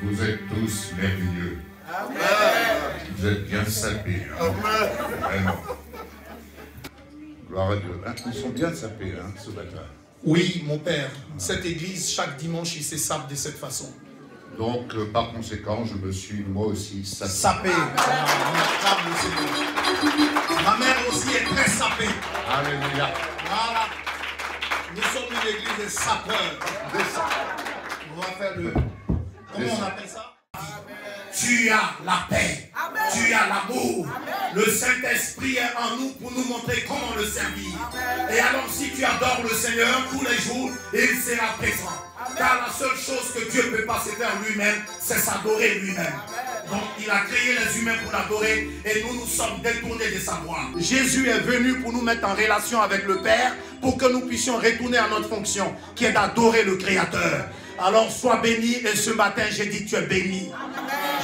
Vous êtes tous merveilleux. Amen. Vous êtes bien sapés. Hein? Vraiment. Gloire à Dieu. Hein? Ils sont bien sapés hein, ce matin. Oui, mon père. Cette église, chaque dimanche, il se sape de cette façon. Donc, par conséquent, je me suis moi aussi sapé. Sapé. Ma mère aussi est très sapée. Alléluia. Voilà. Nous sommes une église de sapeurs. On va faire le... Comment on appelle ça? Tu as la paix. Amen. Tu as l'amour. Le Saint-Esprit est en nous pour nous montrer comment le servir. Amen. Et alors si tu adores le Seigneur tous les jours, il sera présent. Amen. Car la seule chose que Dieu ne peut pas se faire lui-même, c'est s'adorer lui-même. Donc il a créé les humains pour l'adorer et nous nous sommes détournés de sa voie. Jésus est venu pour nous mettre en relation avec le Père pour que nous puissions retourner à notre fonction qui est d'adorer le Créateur. Alors sois béni et ce matin j'ai dit tu es béni.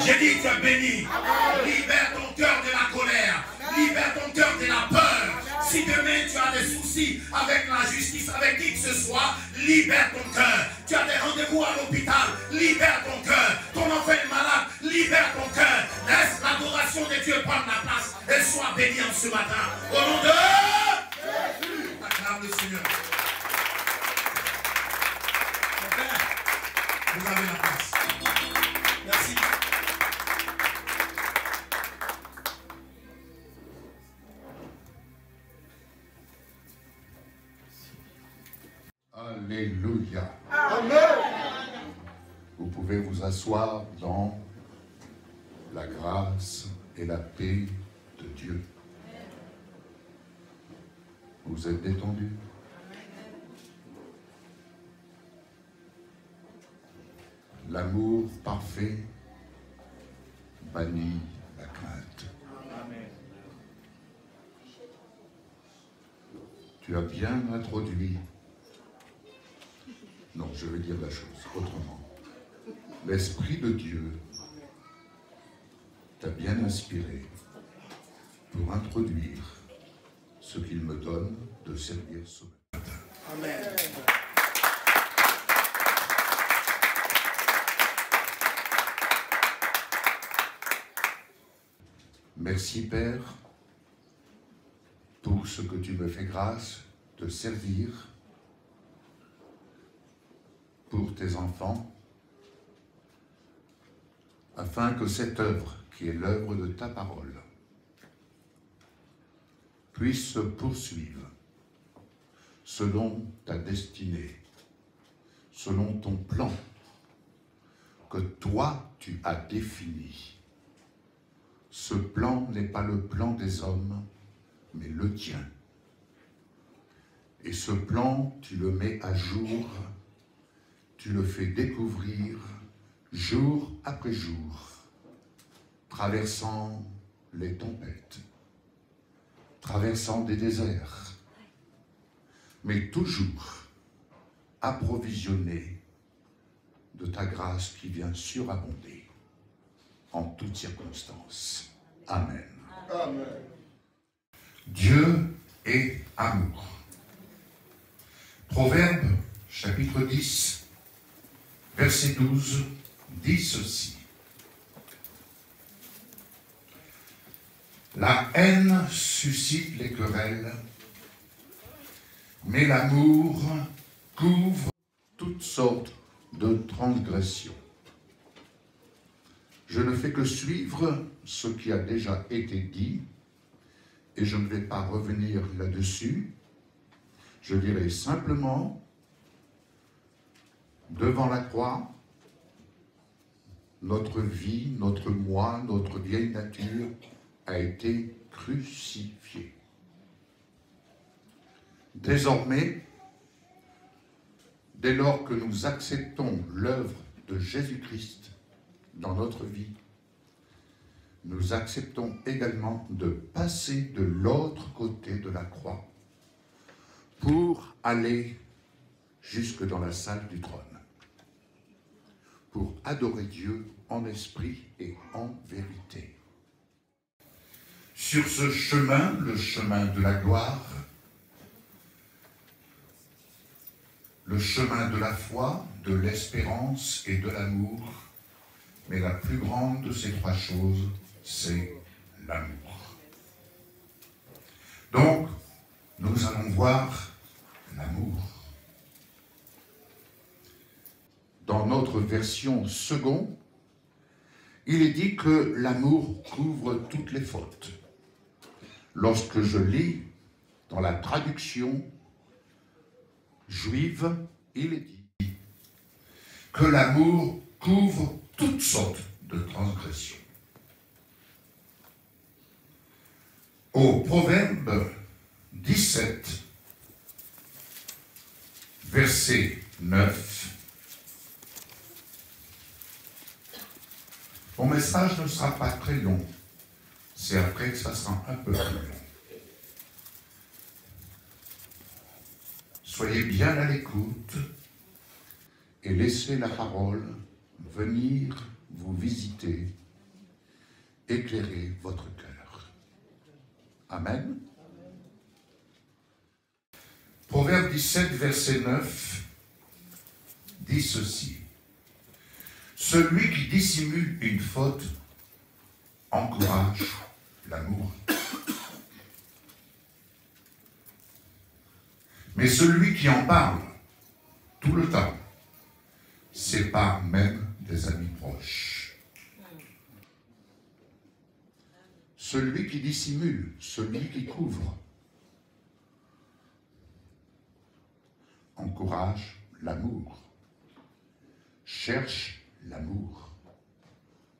J'ai dit tu es béni. Amen. Libère ton cœur de la colère. Amen. Libère ton cœur de la peur. Amen. Si demain tu as des soucis avec la justice, avec qui que ce soit, libère ton cœur. Tu as des rendez-vous à l'hôpital, libère ton cœur. Ton enfant est malade, libère ton cœur. Laisse l'adoration de Dieu prendre la place et sois béni en ce matin. Au nom de Jésus. Acclame le Seigneur. Mon Père, vous avez la place. Merci. Alléluia. Amen. Vous pouvez vous asseoir dans la grâce et la paix de Dieu. Vous êtes détendus. L'amour parfait bannit la crainte. Amen. Tu as bien introduit. Non, je vais dire la chose autrement. L'Esprit de Dieu t'a bien inspiré pour introduire ce qu'il me donne de servir ce matin. Amen. Merci Père pour ce que tu me fais grâce de servir pour tes enfants, afin que cette œuvre, qui est l'œuvre de ta parole, puisse se poursuivre selon ta destinée, selon ton plan que toi tu as défini. Ce plan n'est pas le plan des hommes, mais le tien. Et ce plan, tu le mets à jour, tu le fais découvrir jour après jour, traversant les tempêtes, traversant des déserts, mais toujours approvisionné de ta grâce qui vient surabonder en toutes circonstances. Amen. Amen. Dieu est amour. Proverbe, chapitre 10, verset 12, dit ceci. La haine suscite les querelles, mais l'amour couvre toutes sortes de transgressions. Je ne fais que suivre ce qui a déjà été dit, et je ne vais pas revenir là-dessus. Je dirai simplement, devant la croix, notre vie, notre moi, notre vieille nature a été crucifiée. Désormais, dès lors que nous acceptons l'œuvre de Jésus-Christ dans notre vie, nous acceptons également de passer de l'autre côté de la croix pour aller jusque dans la salle du trône, pour adorer Dieu en esprit et en vérité. sur ce chemin, le chemin de la gloire, le chemin de la foi, de l'espérance et de l'amour. Mais la plus grande de ces trois choses, c'est l'amour. Donc, nous allons voir l'amour. Dans notre version second, il est dit que l'amour couvre toutes les fautes. Lorsque je lis dans la traduction juive, il est dit que l'amour couvre toutes sortes de transgressions. Au Proverbe 17, verset 9, mon message ne sera pas très long, c'est après que ça sera un peu plus long. Soyez bien à l'écoute et laissez la parole venir vous visiter, éclairer votre cœur. Amen. Proverbe 17, verset 9, dit ceci. Celui qui dissimule une faute encourage l'amour. Mais celui qui en parle tout le temps sépare même des amis proches. Celui qui dissimule, celui qui couvre, encourage l'amour, cherche l'amour.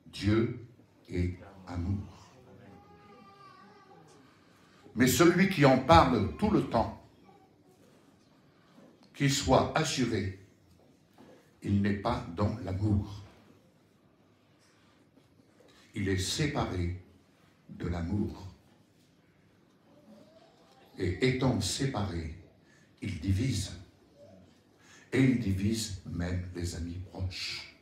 Dieu est amour. Mais celui qui en parle tout le temps, qu'il soit assuré, il n'est pas dans l'amour. Il est séparé de l'amour. Et étant séparé, il divise. Et il divise même les amis proches.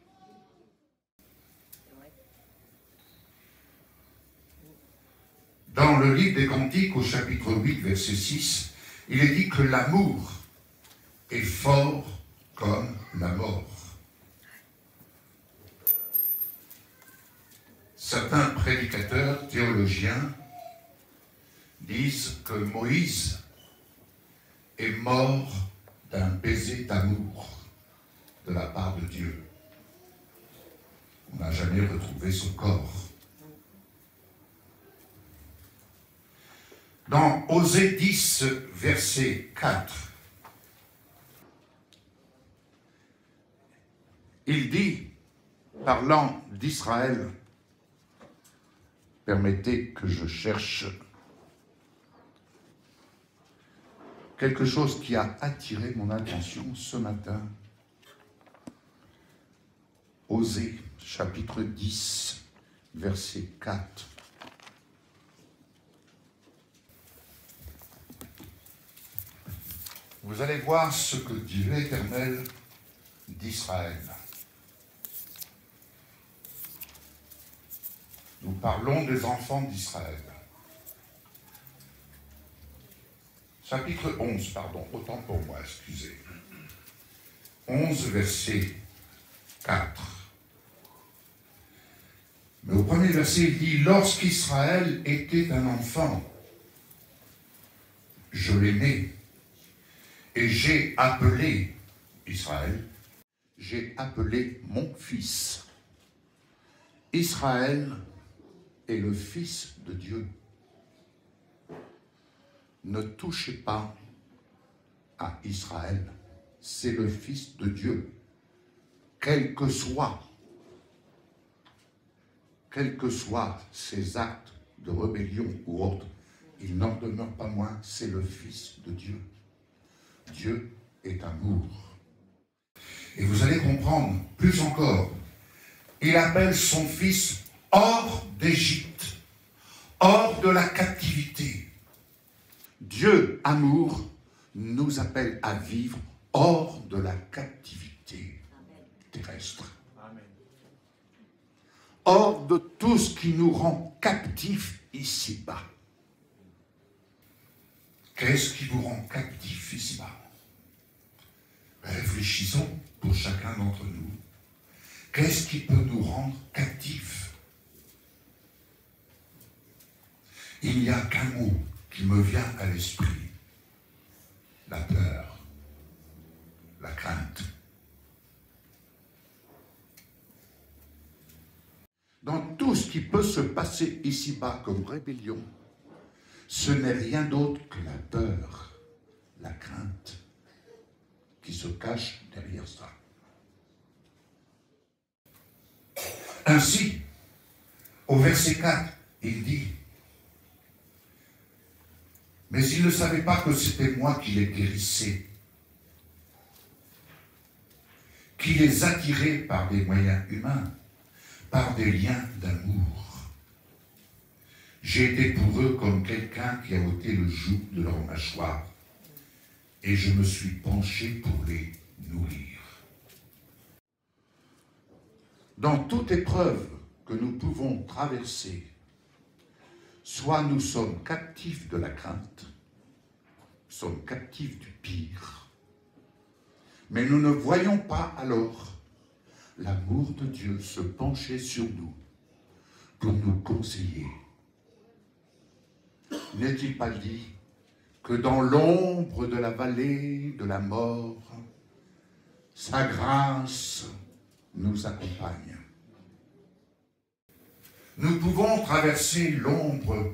Dans le livre des Cantiques, au chapitre 8, verset 6, il est dit que l'amour est fort comme la mort. Certains prédicateurs, théologiens, disent que Moïse est mort d'un baiser d'amour de la part de Dieu. On n'a jamais retrouvé son corps. Dans Osée 10, verset 4, il dit, parlant d'Israël, permettez que je cherche quelque chose qui a attiré mon attention ce matin. Osée, chapitre 10, verset 4. Vous allez voir ce que dit l'Éternel d'Israël. Nous parlons des enfants d'Israël. Chapitre 11, pardon, autant pour moi, excusez. 11, verset 4. Mais au premier verset, il dit, lorsqu'Israël était un enfant, je l'ai né, et j'ai appelé Israël, j'ai appelé mon fils. Israël est le fils de Dieu. Ne touchez pas à Israël, c'est le fils de Dieu. Quels que soient ses actes de rébellion ou autres, il n'en demeure pas moins, c'est le fils de Dieu. Dieu est amour. Et vous allez comprendre plus encore, il appelle son fils hors d'Égypte, hors de la captivité. Dieu, amour, nous appelle à vivre hors de la captivité terrestre. Amen. Hors de tout ce qui nous rend captifs ici-bas. Qu'est-ce qui vous rend captif ici-bas? Réfléchissons pour chacun d'entre nous. Qu'est-ce qui peut nous rendre captifs? Il n'y a qu'un mot qui me vient à l'esprit. La peur, la crainte. Dans tout ce qui peut se passer ici-bas comme rébellion, ce n'est rien d'autre que la peur, la crainte qui se cache derrière ça. Ainsi, au verset 4, il dit: mais il ne savait pas que c'était moi qui les guérissais, qui les attirais par des moyens humains, par des liens d'amour. J'ai été pour eux comme quelqu'un qui a ôté le joug de leur mâchoire, et je me suis penché pour les nourrir. Dans toute épreuve que nous pouvons traverser, soit nous sommes captifs de la crainte, nous sommes captifs du pire, mais nous ne voyons pas alors l'amour de Dieu se pencher sur nous pour nous conseiller. N'est-il pas dit que dans l'ombre de la vallée de la mort, sa grâce nous accompagne? Nous pouvons traverser l'ombre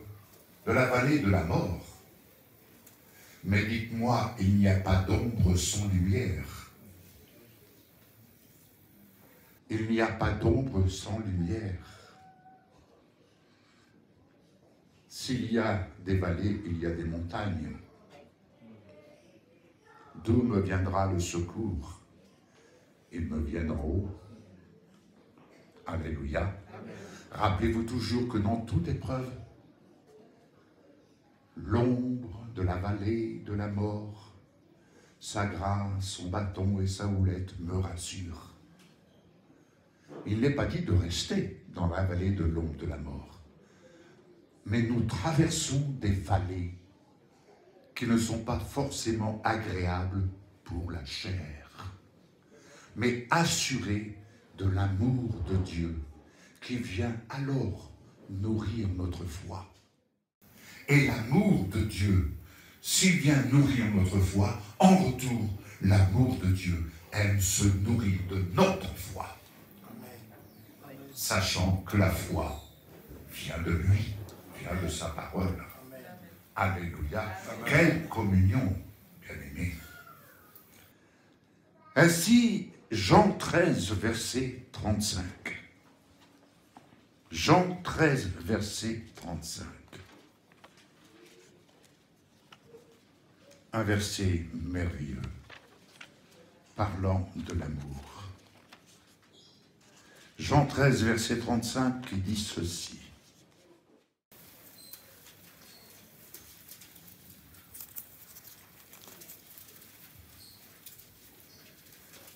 de la vallée de la mort. Mais dites-moi, il n'y a pas d'ombre sans lumière. Il n'y a pas d'ombre sans lumière. S'il y a des vallées, il y a des montagnes. D'où me viendra le secours? Il me vient d'en haut. Alléluia. Rappelez-vous toujours que dans toute épreuve, l'ombre de la vallée de la mort, sa grâce, son bâton et sa houlette me rassurent. Il n'est pas dit de rester dans la vallée de l'ombre de la mort, mais nous traversons des vallées qui ne sont pas forcément agréables pour la chair, mais assurées de l'amour de Dieu, qui vient alors nourrir notre foi. Et l'amour de Dieu, s'il vient nourrir notre foi, en retour, l'amour de Dieu aime se nourrir de notre foi. Sachant que la foi vient de lui, vient de sa parole. Alléluia. Quelle communion, bien-aimés. Ainsi, Jean 13, verset 35. Jean 13, verset 35. Un verset merveilleux, parlant de l'amour. Jean 13, verset 35, qui dit ceci.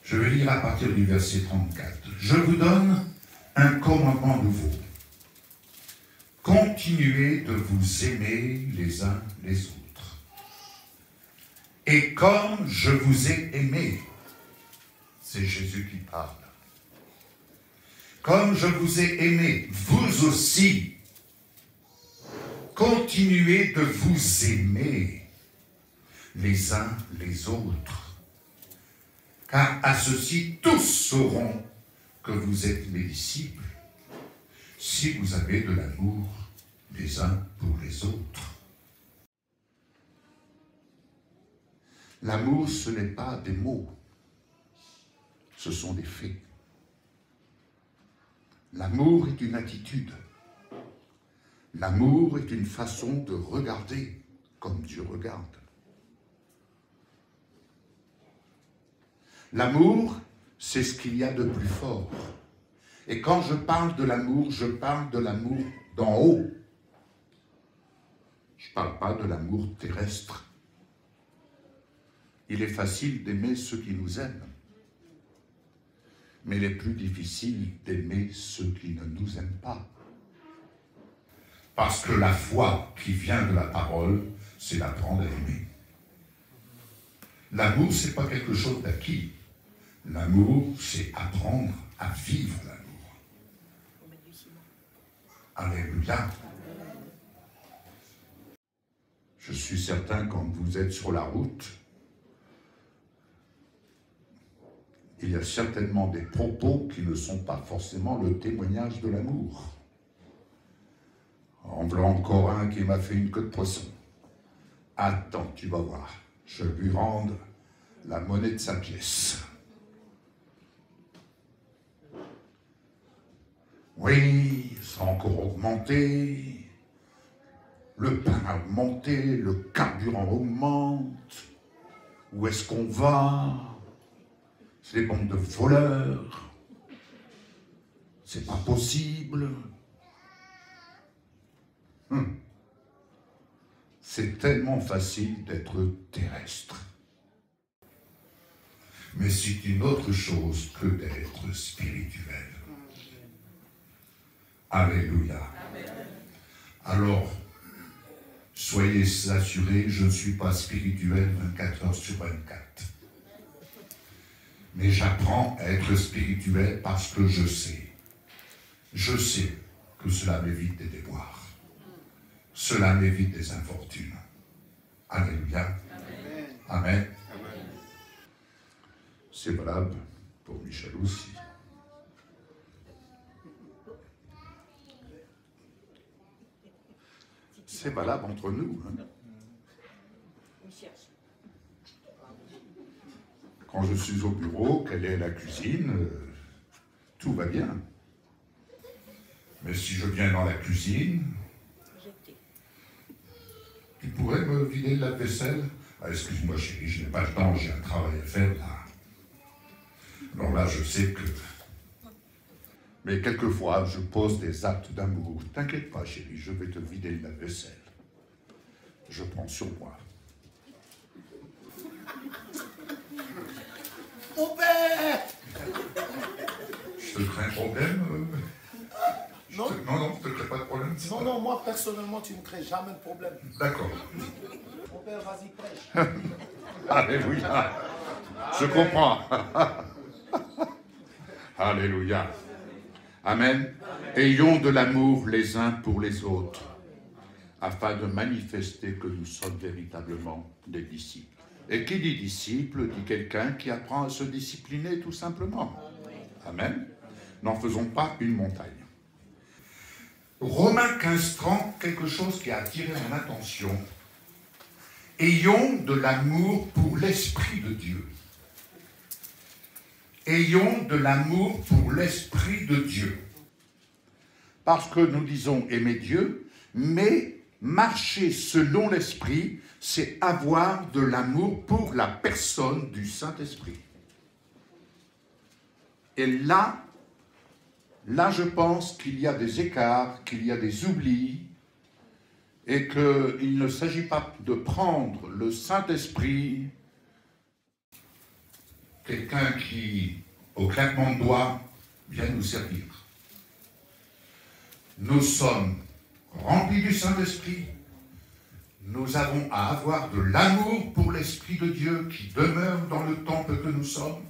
Je vais lire à partir du verset 34. Je vous donne un commandement nouveau. Continuez de vous aimer les uns les autres. Et comme je vous ai aimé, c'est Jésus qui parle. Comme je vous ai aimé, vous aussi, continuez de vous aimer les uns les autres. Car à ceci, tous sauront que vous êtes mes disciples, si vous avez de l'amour les uns pour les autres. L'amour, ce n'est pas des mots, ce sont des faits. L'amour est une attitude. L'amour est une façon de regarder comme Dieu regarde. L'amour, c'est ce qu'il y a de plus fort. Et quand je parle de l'amour, je parle de l'amour d'en haut. Je ne parle pas de l'amour terrestre. Il est facile d'aimer ceux qui nous aiment, mais il est plus difficile d'aimer ceux qui ne nous aiment pas. Parce que la foi qui vient de la parole c'est d'apprendre à aimer. L'amour, ce n'est pas quelque chose d'acquis. L'amour, c'est apprendre à vivre l'amour. Alléluia. Je suis certain, quand vous êtes sur la route, il y a certainement des propos qui ne sont pas forcément le témoignage de l'amour. En voilà encore un qui m'a fait une queue de poisson. Attends, tu vas voir, je lui rende la monnaie de sa pièce. Oui, ça a encore augmenté, le pain a augmenté, le carburant augmente, où est-ce qu'on va? C'est des bandes de voleurs, c'est pas possible. C'est tellement facile d'être terrestre. Mais c'est une autre chose que d'être spirituel. Alléluia. Alors, soyez assurés, je ne suis pas spirituel 24 heures sur 24. Mais j'apprends à être spirituel parce que je sais que cela m'évite des déboires. Cela m'évite des infortunes. Alléluia. Amen. Amen. C'est valable pour Michel aussi. C'est valable entre nous. Quand je suis au bureau, qu'elle est à la cuisine, tout va bien. Mais si je viens dans la cuisine, tu pourrais me vider la vaisselle? Ah, excuse-moi chérie, je n'ai pas le temps, j'ai un travail à faire là. Alors là, je sais que... Mais quelquefois, je pose des actes d'amour. T'inquiète pas chérie, je vais te vider la vaisselle. Je prends sur moi. Mon père! Je te crée un problème Non. Non, je ne te crée pas de problème. Non, moi personnellement, tu ne crées jamais de problème. D'accord. Mon père, vas-y, prêche. Alléluia. Je comprends. Alléluia. Amen. Ayons de l'amour les uns pour les autres, afin de manifester que nous sommes véritablement des disciples. Et qui dit disciple, dit quelqu'un qui apprend à se discipliner tout simplement. Amen. N'en faisons pas une montagne. Romains 15:30, quelque chose qui a attiré mon attention. Ayons de l'amour pour l'Esprit de Dieu. Ayons de l'amour pour l'Esprit de Dieu. Parce que nous disons aimer Dieu, mais marcher selon l'Esprit, c'est avoir de l'amour pour la personne du Saint-Esprit. Et là, je pense qu'il y a des écarts, qu'il y a des oublis, et qu'il ne s'agit pas de prendre le Saint-Esprit, quelqu'un qui, au claquement de doigts, vient nous servir. Nous sommes remplis du Saint-Esprit. Nous avons à avoir de l'amour pour l'Esprit de Dieu qui demeure dans le temple que nous sommes.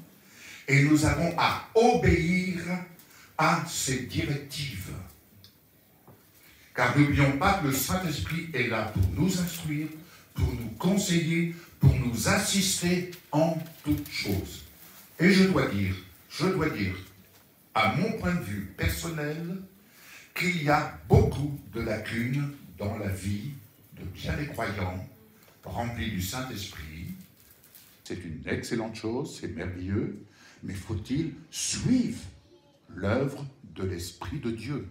Et nous avons à obéir à ses directives. Car n'oublions pas que le Saint-Esprit est là pour nous instruire, pour nous conseiller, pour nous assister en toutes choses. Et je dois dire, à mon point de vue personnel, qu'il y a beaucoup de lacunes dans la vie de bien des croyants remplis du Saint-Esprit. C'est une excellente chose, c'est merveilleux, mais faut-il suivre l'œuvre de l'Esprit de Dieu?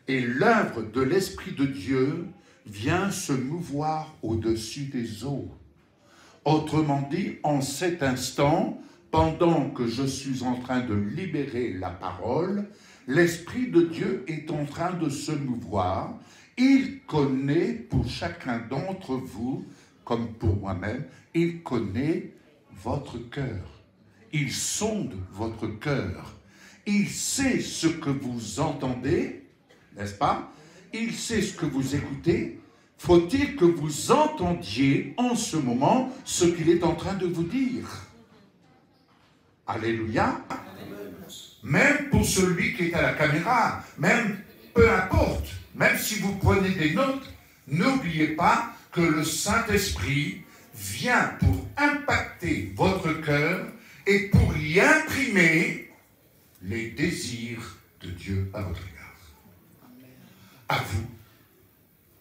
Et l'œuvre de l'Esprit de Dieu vient se mouvoir au-dessus des eaux. Autrement dit, en cet instant, pendant que je suis en train de libérer la parole, l'Esprit de Dieu est en train de se mouvoir. Il connaît pour chacun d'entre vous, comme pour moi-même, il connaît votre cœur. Il sonde votre cœur. Il sait ce que vous entendez, n'est-ce pas? Il sait ce que vous écoutez. faut-il que vous entendiez en ce moment ce qu'il est en train de vous dire. Alléluia. Même pour celui qui est à la caméra, même peu importe, même si vous prenez des notes, n'oubliez pas que le Saint-Esprit vient pour impacter votre cœur et pour y imprimer les désirs de Dieu à votre égard.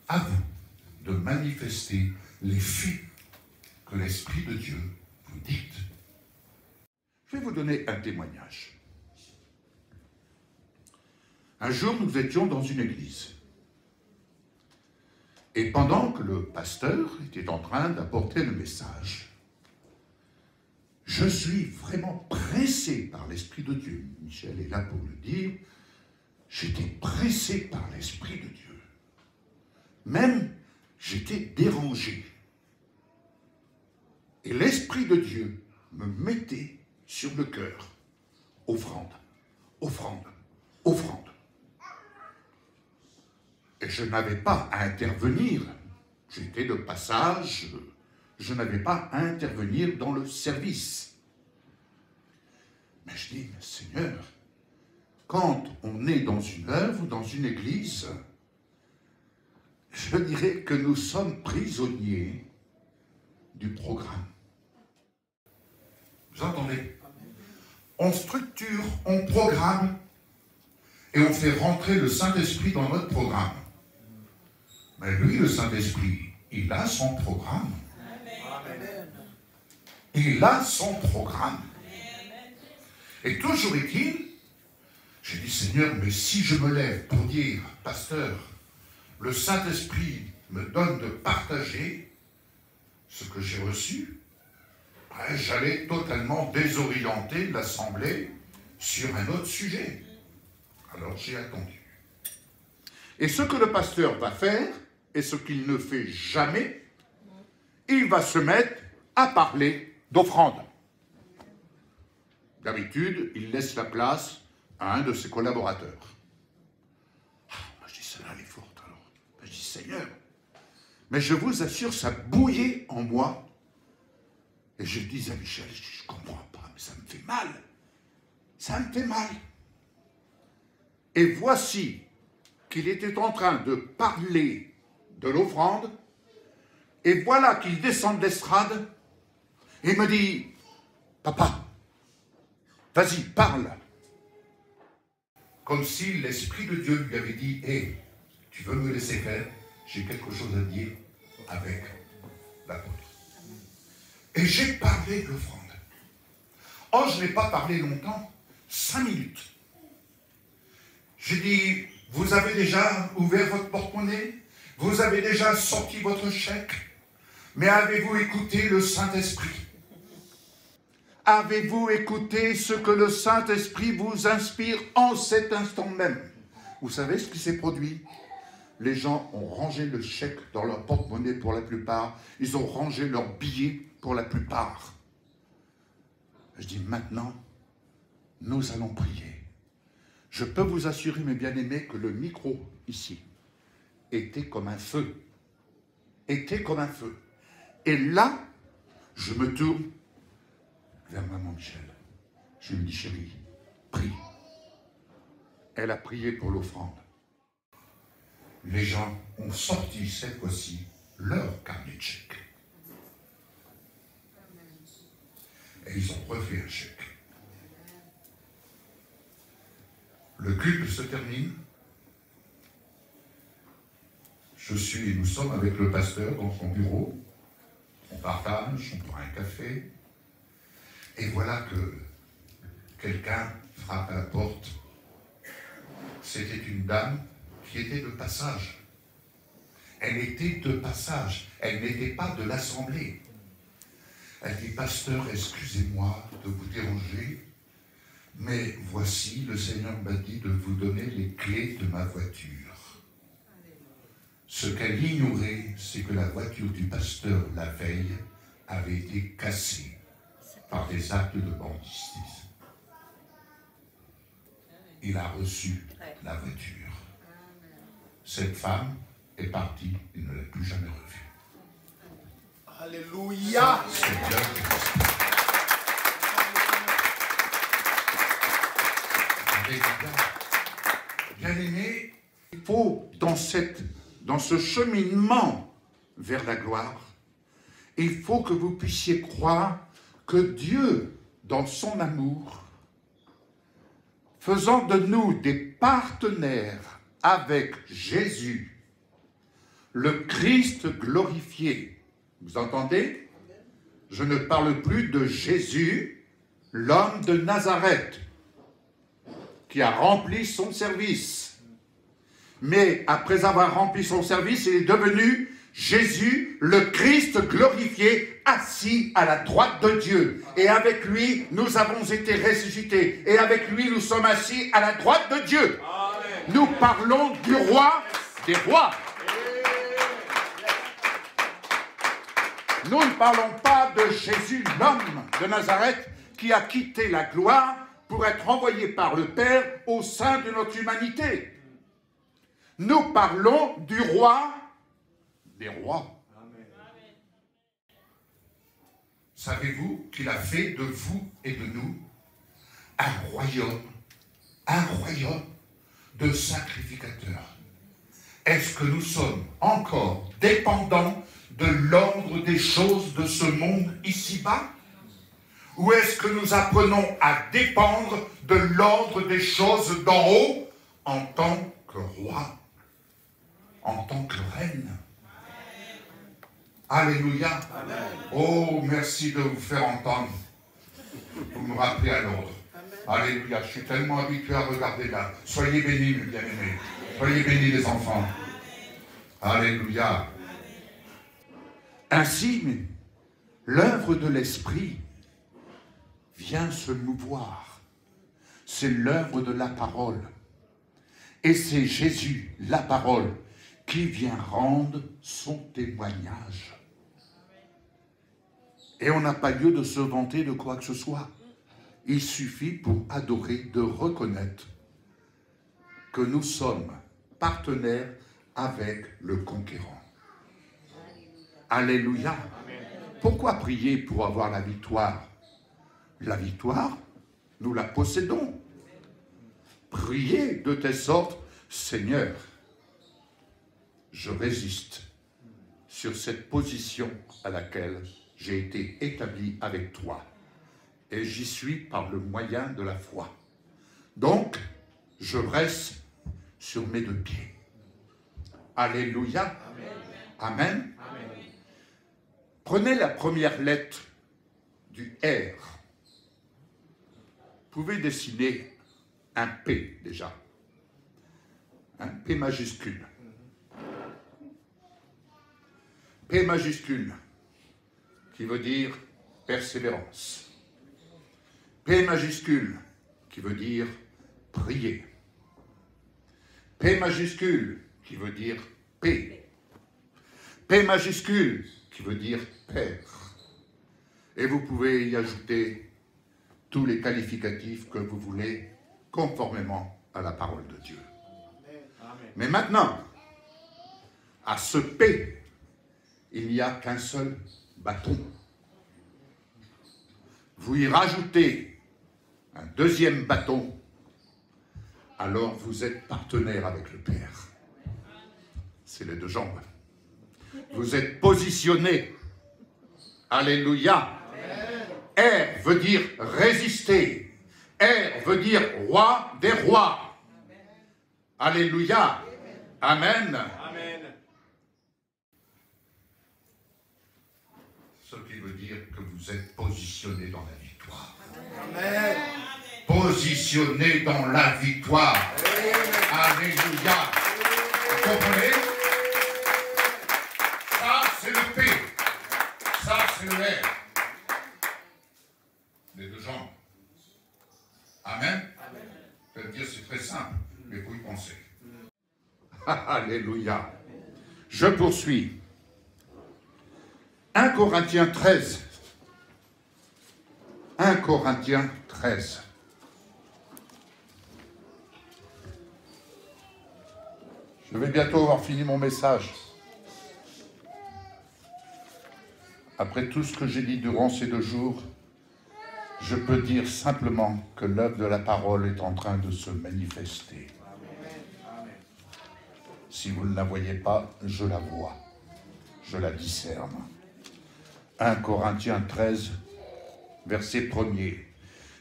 À vous de manifester les faits que l'Esprit de Dieu vous dicte. Je vais vous donner un témoignage. Un jour, nous étions dans une église. Et pendant que le pasteur était en train d'apporter le message, je suis vraiment pressé par l'Esprit de Dieu. Michel est là pour le dire. J'étais pressé par l'Esprit de Dieu. Même, j'étais dérangé. Et l'Esprit de Dieu me mettait sur le cœur. Offrande, offrande, offrande. Et je n'avais pas à intervenir. J'étais de passage. Je n'avais pas à intervenir dans le service. Mais je dis, Seigneur, quand on est dans une œuvre, dans une église, je dirais que nous sommes prisonniers du programme. Vous entendez? On structure, on programme et on fait rentrer le Saint-Esprit dans notre programme. Mais lui, le Saint-Esprit, il a son programme. Amen. Il a son programme. Et toujours est-il, j'ai dit, Seigneur, mais si je me lève pour dire, pasteur, le Saint-Esprit me donne de partager ce que j'ai reçu, j'allais totalement désorienter l'Assemblée sur un autre sujet. Alors j'ai attendu. Et ce que le pasteur va faire, et ce qu'il ne fait jamais, il va se mettre à parler d'offrande. D'habitude, il laisse la place à un de ses collaborateurs. Je dis, celle-là, elle est forte alors. Je dis, Seigneur, mais je vous assure, ça bouillait en moi. Et je dis à Michel, je ne comprends pas, mais ça me fait mal. Ça me fait mal. Et voici qu'il était en train de parler de l'offrande, et voilà qu'il descend de l'estrade, et me dit, papa, vas-y, parle. Comme si l'Esprit de Dieu lui avait dit, hé, tu veux me laisser faire, j'ai quelque chose à dire avec l'apôtre. Et j'ai parlé de l'offrande. Oh, je n'ai pas parlé longtemps, 5 minutes. J'ai dit, vous avez déjà ouvert votre porte-monnaie? Vous avez déjà sorti votre chèque? Mais avez-vous écouté le Saint-Esprit? Avez-vous écouté ce que le Saint-Esprit vous inspire en cet instant même? Vous savez ce qui s'est produit? Les gens ont rangé le chèque dans leur porte-monnaie pour la plupart. Ils ont rangé leurs billets pour la plupart. Je dis maintenant, nous allons prier. Je peux vous assurer, mes bien-aimés, que le micro, ici, était comme un feu. Était comme un feu. Et là, je me tourne vers maman Michel. Je lui dis, chérie, prie. Elle a prié pour l'offrande. Les gens ont sorti cette fois-ci leur carnet de chèque. Et ils ont refait un chèque. Le culte se termine. Nous sommes avec le pasteur dans son bureau. On partage, on prend un café. Et voilà que quelqu'un frappe à la porte. C'était une dame qui était de passage. Elle était de passage. Elle n'était pas de l'assemblée. Elle dit, pasteur, excusez-moi de vous déranger, mais voici, le Seigneur m'a dit de vous donner les clés de ma voiture. Ce qu'elle ignorait, c'est que la voiture du pasteur, la veille, avait été cassée par des actes de banditisme. Il a reçu la voiture. Cette femme est parti, il ne l'a plus jamais revu. Alléluia. C'est bien Christ. Bien-aimé, il faut, dans ce cheminement vers la gloire, il faut que vous puissiez croire que Dieu, dans son amour, faisant de nous des partenaires avec Jésus, le Christ glorifié. Vous entendez? Je ne parle plus de Jésus, l'homme de Nazareth, qui a rempli son service. Mais après avoir rempli son service, il est devenu Jésus, le Christ glorifié, assis à la droite de Dieu. Et avec lui, nous avons été ressuscités. Et avec lui, nous sommes assis à la droite de Dieu. Amen. Nous parlons du roi des rois. Nous ne parlons pas de Jésus, l'homme de Nazareth, qui a quitté la gloire pour être envoyé par le Père au sein de notre humanité. Nous parlons du roi des rois. Amen. Savez-vous qu'il a fait de vous et de nous un royaume de sacrificateurs? Est-ce que nous sommes encore dépendants de l'ordre des choses de ce monde ici-bas? Ou est-ce que nous apprenons à dépendre de l'ordre des choses d'en haut en tant que roi, en tant que reine? Alléluia. Amen. Oh, merci de vous faire entendre. Vous me rappelez à l'ordre. Alléluia. Je suis tellement habitué à regarder là. Soyez bénis, mes bien-aimés. Soyez bénis, les enfants. Alléluia. Ainsi, l'œuvre de l'Esprit vient se mouvoir. C'est l'œuvre de la parole. Et c'est Jésus, la parole, qui vient rendre son témoignage. Et on n'a pas lieu de se vanter de quoi que ce soit. Il suffit pour adorer de reconnaître que nous sommes partenaires avec le conquérant. Alléluia. Pourquoi prier pour avoir la victoire? La victoire, nous la possédons. Priez de telle sorte, Seigneur, je résiste sur cette position à laquelle j'ai été établi avec toi. Et j'y suis par le moyen de la foi. Donc, je reste sur mes deux pieds. Alléluia. Amen. Amen. Amen. Prenez la première lettre du R. Vous pouvez dessiner un P déjà. Un P majuscule. P majuscule, qui veut dire persévérance. P majuscule, qui veut dire prier. P majuscule, qui veut dire paix. P majuscule, qui veut dire Père. Et vous pouvez y ajouter tous les qualificatifs que vous voulez, conformément à la parole de Dieu. Amen. Mais maintenant, à ce P, il n'y a qu'un seul bâton. Vous y rajoutez un deuxième bâton, alors vous êtes partenaire avec le Père. C'est les deux jambes. Vous êtes positionné. Alléluia. R veut dire résister. R veut dire roi des rois. Alléluia. Amen. Amen. Ce qui veut dire que vous êtes positionné dans la victoire. Amen. Positionné dans la victoire. Alléluia. Vous comprenez? Ça, c'est le P. Ça, c'est le R. Les deux jambes. Amen. Je peux dire, c'est très simple, mais vous y pensez. Alléluia. Je poursuis. 1 Corinthiens 13. 1 Corinthiens 13. Je vais bientôt avoir fini mon message. Après tout ce que j'ai dit durant ces 2 jours, je peux dire simplement que l'œuvre de la parole est en train de se manifester. Si vous ne la voyez pas, je la vois. Je la discerne. 1 Corinthiens 13, verset 1er.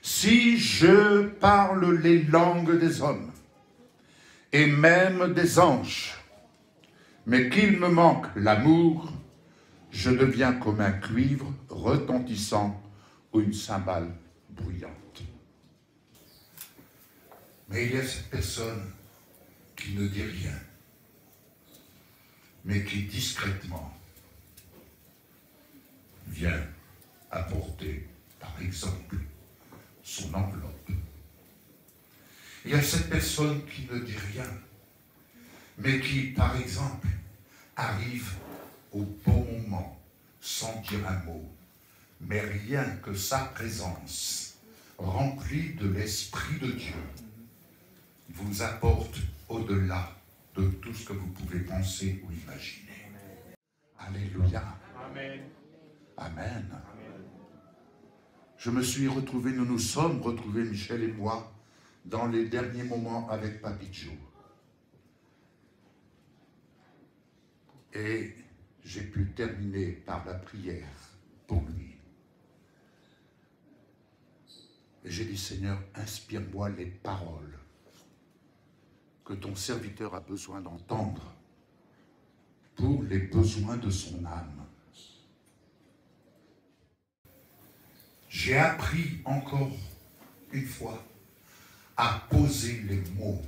Si je parle les langues des hommes et même des anges, mais qu'il me manque l'amour, je deviens comme un cuivre retentissant ou une cymbale bruyante. Mais il y a cette personne qui ne dit rien, mais qui discrètement vient apporter, par exemple, son enveloppe. Il y a cette personne qui ne dit rien, mais qui, par exemple, arrive au bon moment, sans dire un mot, mais rien que sa présence, remplie de l'Esprit de Dieu, vous apporte au-delà de tout ce que vous pouvez penser ou imaginer. Alléluia. Amen. Amen. Je me suis retrouvé, nous nous sommes retrouvés, Michel et moi, dans les derniers moments avec Papy Joe. Et j'ai pu terminer par la prière pour lui. Et j'ai dit, Seigneur, inspire-moi les paroles que ton serviteur a besoin d'entendre pour les besoins de son âme. J'ai appris encore une fois à poser les mots,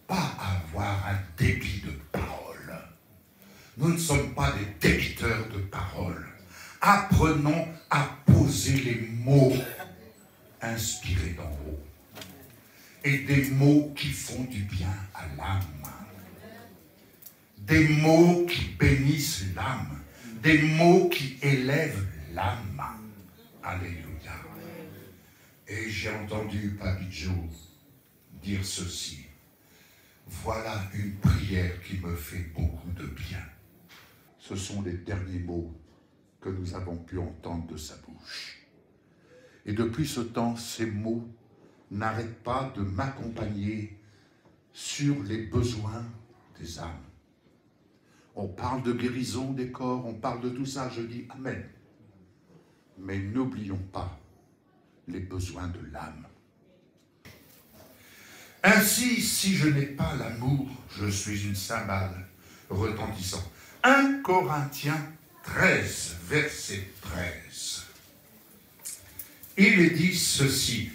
pas à avoir un débit de parole. Nous ne sommes pas des débiteurs de parole. Apprenons à poser les mots inspirés d'en haut. Et des mots qui font du bien à l'âme. Des mots qui bénissent l'âme. Des mots qui élèvent l'âme. Alléluia. Et j'ai entendu Papy Joe dire ceci. Voilà une prière qui me fait beaucoup de bien. Ce sont les derniers mots que nous avons pu entendre de sa bouche. Et depuis ce temps, ces mots n'arrêtent pas de m'accompagner sur les besoins des âmes. On parle de guérison des corps, on parle de tout ça, je dis Amen. Mais n'oublions pas les besoins de l'âme. Ainsi, si je n'ai pas l'amour, je suis une cymbale retentissante. 1 Corinthiens 13, verset 13. Il est dit ceci.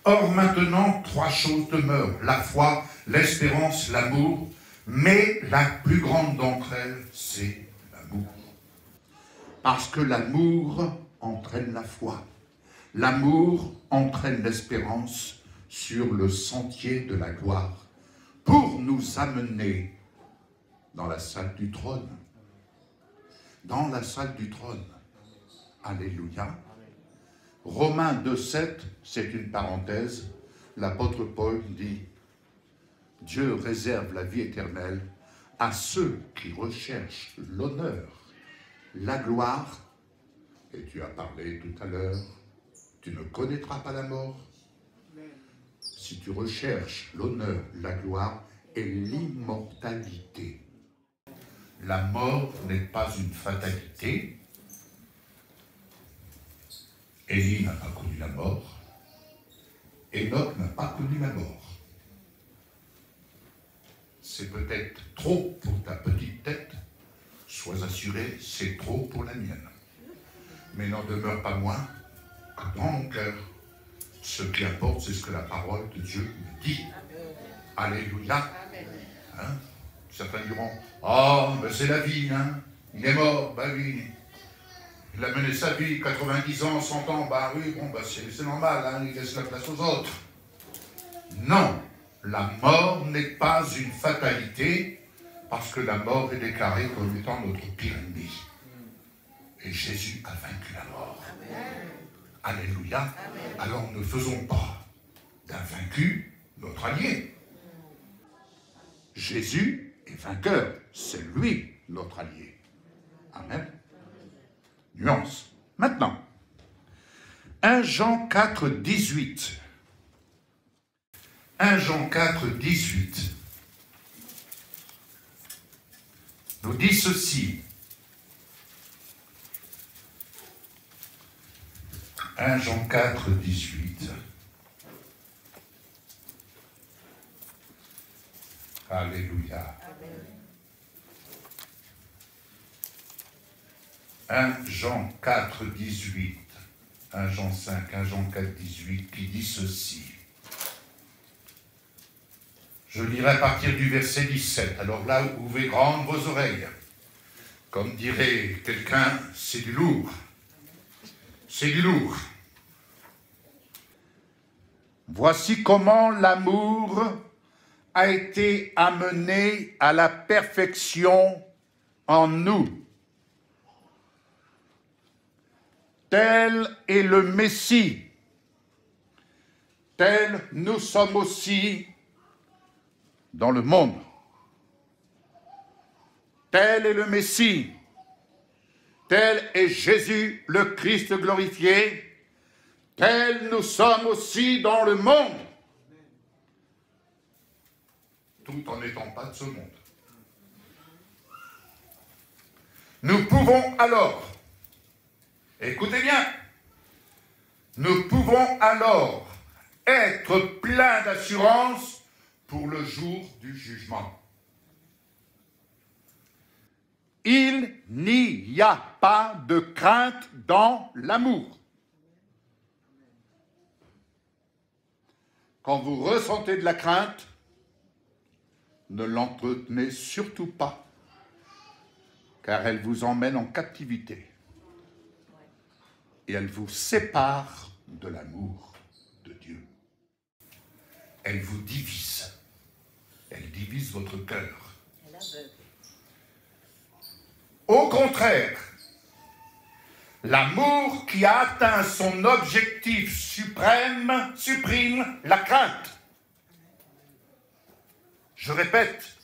Or maintenant, 3 choses demeurent, la foi, l'espérance, l'amour, mais la plus grande d'entre elles, c'est l'amour. Parce que l'amour entraîne la foi. L'amour entraîne l'espérance sur le sentier de la gloire pour nous amener dans la salle du trône. Dans la salle du trône. Alléluia. Romains 2,7, c'est une parenthèse. L'apôtre Paul dit « Dieu réserve la vie éternelle à ceux qui recherchent l'honneur, la gloire. » Et tu as parlé tout à l'heure, tu ne connaîtras pas la mort. Si tu recherches l'honneur, la gloire et l'immortalité. La mort n'est pas une fatalité. Élie n'a pas connu la mort. Enoch n'a pas connu la mort. C'est peut-être trop pour ta petite tête. Sois assuré, c'est trop pour la mienne. Mais n'en demeure pas moins que dans mon cœur, ce qui importe, c'est ce que la parole de Dieu me dit. Alléluia. Hein? Certains diront, oh, mais c'est la vie, hein? Il est mort, bah oui. Il a mené sa vie, 90 ans, 100 ans, bah oui, bon, bah c'est normal, hein, il laisse la place aux autres. Non, la mort n'est pas une fatalité, parce que la mort est déclarée comme étant notre pire ennemi. Et Jésus a vaincu la mort. Alléluia. Alors ne faisons pas d'un vaincu notre allié. Jésus est vainqueur. C'est lui notre allié. Amen. Nuance. Maintenant, 1 Jean 4, 18. 1 Jean 4, 18 nous dit ceci. 1 Jean 4, 18. Alléluia. 1 Jean 4, 18. 1 Jean 5, 1 Jean 4, 18 qui dit ceci. Je lirai à partir du verset 17. Alors là, ouvrez grandes vos oreilles. Comme dirait quelqu'un, c'est du lourd. C'est du lourd. Voici comment l'amour a été amené à la perfection en nous. Tel est le Messie. Tel nous sommes aussi dans le monde. Tel est le Messie. Tel est Jésus, le Christ glorifié. Tel nous sommes aussi dans le monde. Tout en n'étant pas de ce monde. Nous pouvons alors, écoutez bien, nous pouvons alors être pleins d'assurance pour le jour du jugement. Il n'y a pas de crainte dans l'amour. Quand vous ressentez de la crainte, ne l'entretenez surtout pas, car elle vous emmène en captivité. Et elle vous sépare de l'amour de Dieu. Elle vous divise. Elle divise votre cœur. Au contraire, l'amour qui a atteint son objectif suprême supprime la crainte. Je répète,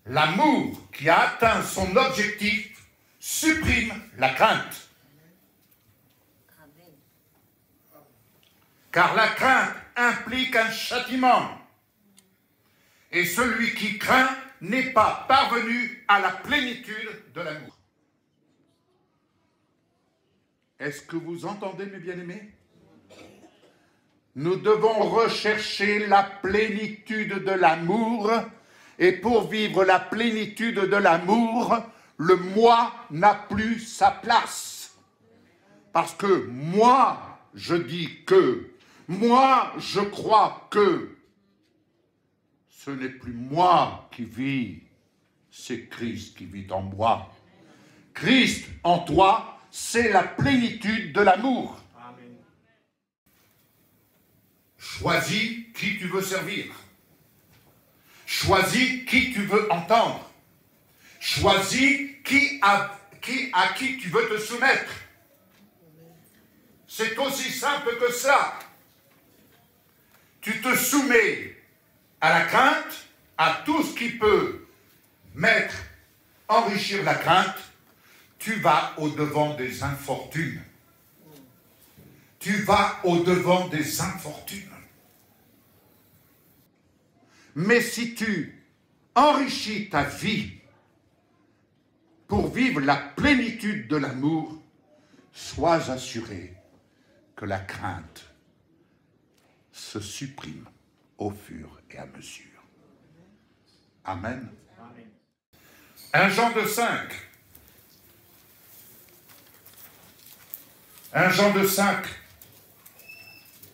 l'amour qui a atteint son objectif supprime la crainte. Car la crainte implique un châtiment. Et celui qui craint n'est pas parvenu à la plénitude de l'amour. Est-ce que vous entendez, mes bien-aimés? Nous devons rechercher la plénitude de l'amour, et pour vivre la plénitude de l'amour, le moi n'a plus sa place. Parce que moi, je dis que, moi, je crois que, ce n'est plus moi qui vis, c'est Christ qui vit en moi. Christ en toi, c'est la plénitude de l'amour. Amen. Choisis qui tu veux servir. Choisis qui tu veux entendre. Choisis à qui tu veux te soumettre. C'est aussi simple que ça. Tu te soumets à la crainte, à tout ce qui peut enrichir la crainte. Tu vas au-devant des infortunes. Tu vas au-devant des infortunes. Mais si tu enrichis ta vie pour vivre la plénitude de l'amour, sois assuré que la crainte se supprime au fur et à mesure. Amen. Amen. 1 Jean 2,5. 1 Jean 2,5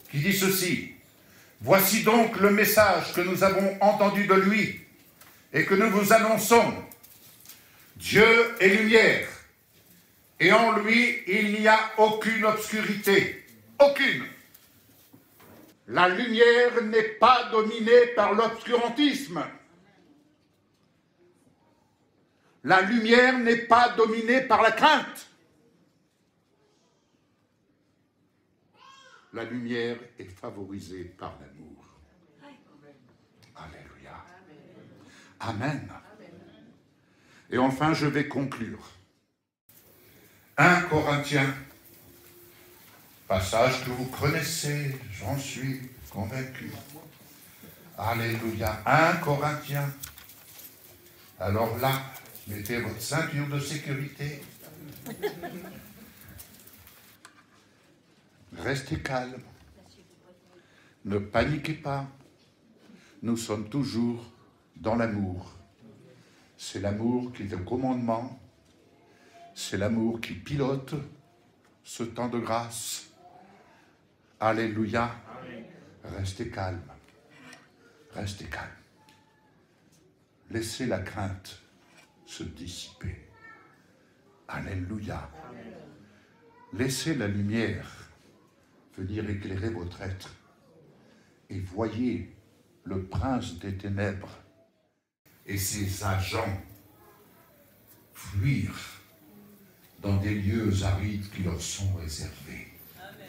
qui dit ceci. Voici donc le message que nous avons entendu de lui et que nous vous annonçons. Dieu est lumière et en lui il n'y a aucune obscurité. Aucune. La lumière n'est pas dominée par l'obscurantisme. La lumière n'est pas dominée par la crainte. La lumière est favorisée par l'amour. Alléluia. Amen. Et enfin, je vais conclure. 1 Corinthiens, passage que vous connaissez, j'en suis convaincu. Alléluia. 1 Corinthiens. Alors là, mettez votre ceinture de sécurité. Restez calme. Ne paniquez pas. Nous sommes toujours dans l'amour. C'est l'amour qui est le commandement. C'est l'amour qui pilote ce temps de grâce. Alléluia. Restez calme. Restez calme. Laissez la crainte se dissiper. Alléluia. Laissez la lumière venir éclairer votre être. Et voyez le prince des ténèbres et ses agents fuir dans des lieux arides qui leur sont réservés.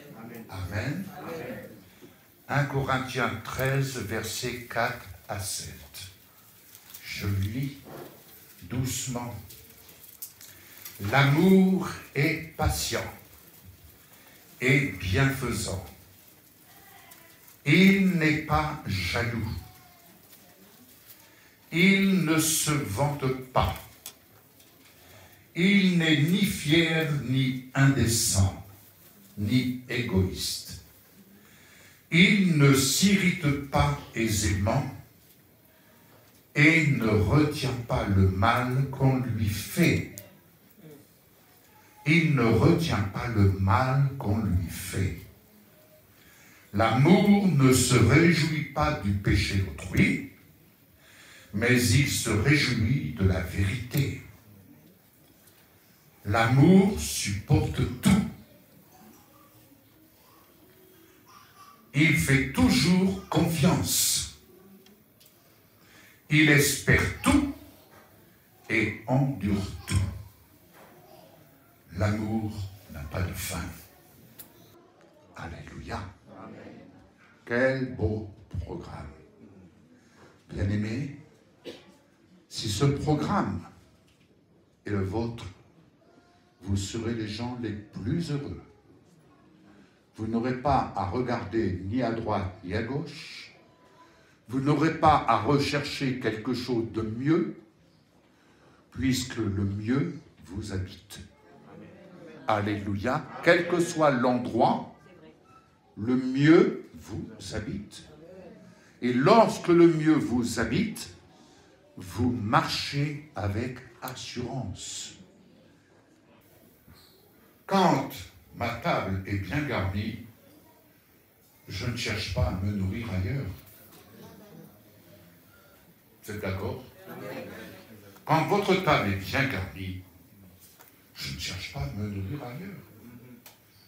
Amen. Amen. 1 Corinthiens 13, versets 4 à 7. Je lis doucement. L'amour est patient et bienfaisant. Il n'est pas jaloux. Il ne se vante pas. Il n'est ni fier, ni indécent, ni égoïste. Il ne s'irrite pas aisément et ne retient pas le mal qu'on lui fait. Il ne retient pas le mal qu'on lui fait. L'amour ne se réjouit pas du péché d'autrui, mais il se réjouit de la vérité. L'amour supporte tout. Il fait toujours confiance. Il espère tout et endure tout. L'amour n'a pas de fin. Alléluia. Quel beau programme. Bien-aimés, si ce programme est le vôtre, vous serez les gens les plus heureux. Vous n'aurez pas à regarder ni à droite ni à gauche. Vous n'aurez pas à rechercher quelque chose de mieux, puisque le mieux vous habite. Alléluia. Quel que soit l'endroit, le mieux vous habite. Et lorsque le mieux vous habite, vous marchez avec assurance. Quand ma table est bien garnie, je ne cherche pas à me nourrir ailleurs. Vous êtes d'accord? Quand votre table est bien garnie, je ne cherche pas à me nourrir ailleurs.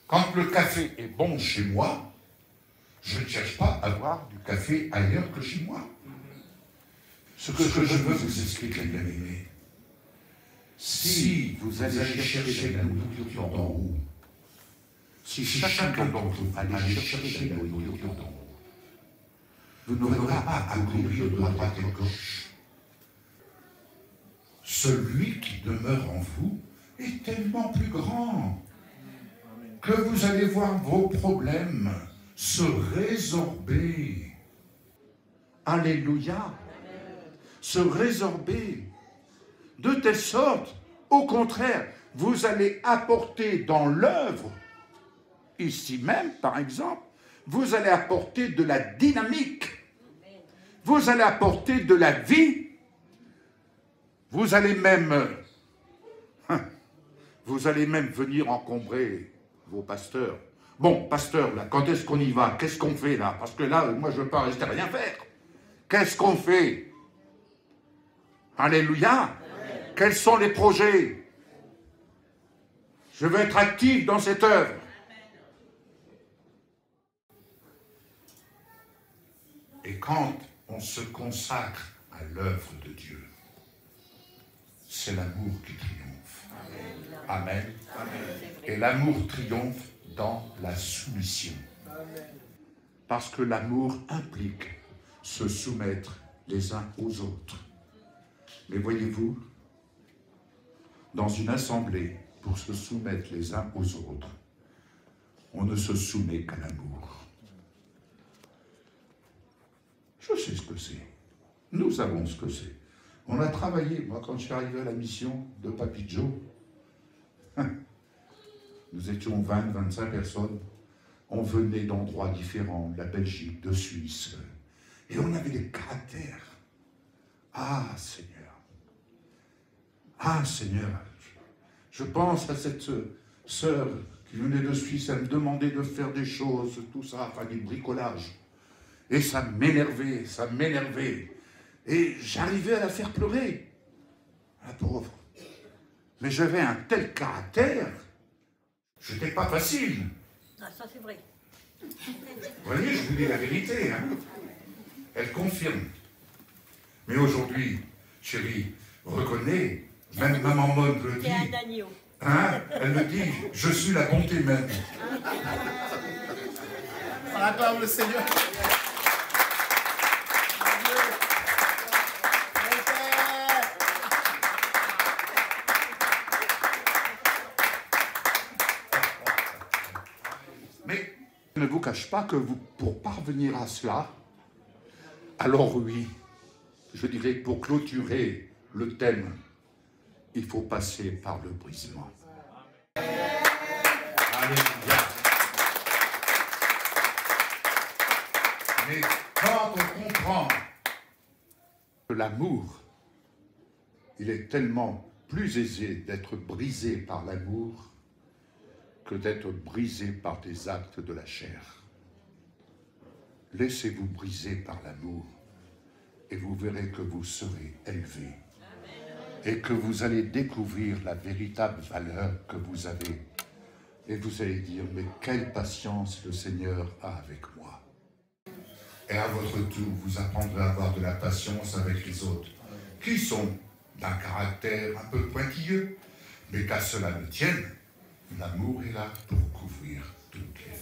Quand le café est bon chez moi, je ne cherche pas à boire du café ailleurs que chez moi. Ce que je veux vous expliquer, bien aimés, si vous allez chercher la nourriture d'en haut, si chacun d'entre vous allez chercher la nourriture d'en haut, vous n'aurez pas à courir de droite et de gauche. Celui qui demeure en vous est tellement plus grand que vous allez voir vos problèmes se résorber. Alléluia. Se résorber. De telle sorte, au contraire, vous allez apporter dans l'œuvre, ici même par exemple, vous allez apporter de la dynamique. Vous allez apporter de la vie. Vous allez même venir encombrer vos pasteurs. Bon, pasteur, là, quand est-ce qu'on y va? Qu'est-ce qu'on fait là? Parce que là, moi, je ne veux pas rester rien faire. Qu'est-ce qu'on fait? Alléluia. Quels sont les projets? Je veux être actif dans cette œuvre. Et quand on se consacre à l'œuvre de Dieu, c'est l'amour qui triomphe. Amen. Amen. Et l'amour triomphe dans la soumission. Parce que l'amour implique se soumettre les uns aux autres. Mais voyez-vous, dans une assemblée, pour se soumettre les uns aux autres, on ne se soumet qu'à l'amour. Je sais ce que c'est. Nous savons ce que c'est. On a travaillé, moi quand je suis arrivé à la mission de Papy Joe, nous étions 20-25 personnes, on venait d'endroits différents, de la Belgique, de Suisse, et on avait des caractères. Ah Seigneur, je pense à cette sœur qui venait de Suisse, elle me demandait de faire des choses, tout ça, enfin du bricolage. Et ça m'énervait, Et j'arrivais à la faire pleurer, la pauvre. Mais j'avais un tel caractère, c'était pas facile. Ah, ça c'est vrai. Vous voyez, je vous dis la vérité, hein. Elle confirme. Mais aujourd'hui, chérie, reconnais, même maman Maud le dit. C'est un agneau. Hein, elle me dit, je suis la bonté même. On acclame le Seigneur. Mais je ne vous cache pas que pour parvenir à cela, alors oui, je dirais pour clôturer le thème, il faut passer par le brisement. Alléluia. Mais quand on comprend que l'amour, il est tellement plus aisé d'être brisé par l'amour que d'être brisé par des actes de la chair. Laissez-vous briser par l'amour et vous verrez que vous serez élevé et que vous allez découvrir la véritable valeur que vous avez. Et vous allez dire, mais quelle patience le Seigneur a avec moi. Et à votre tour, vous apprendrez à avoir de la patience avec les autres, qui sont d'un caractère un peu pointilleux, mais qu'à cela ne tienne, l'amour est là pour couvrir toutes les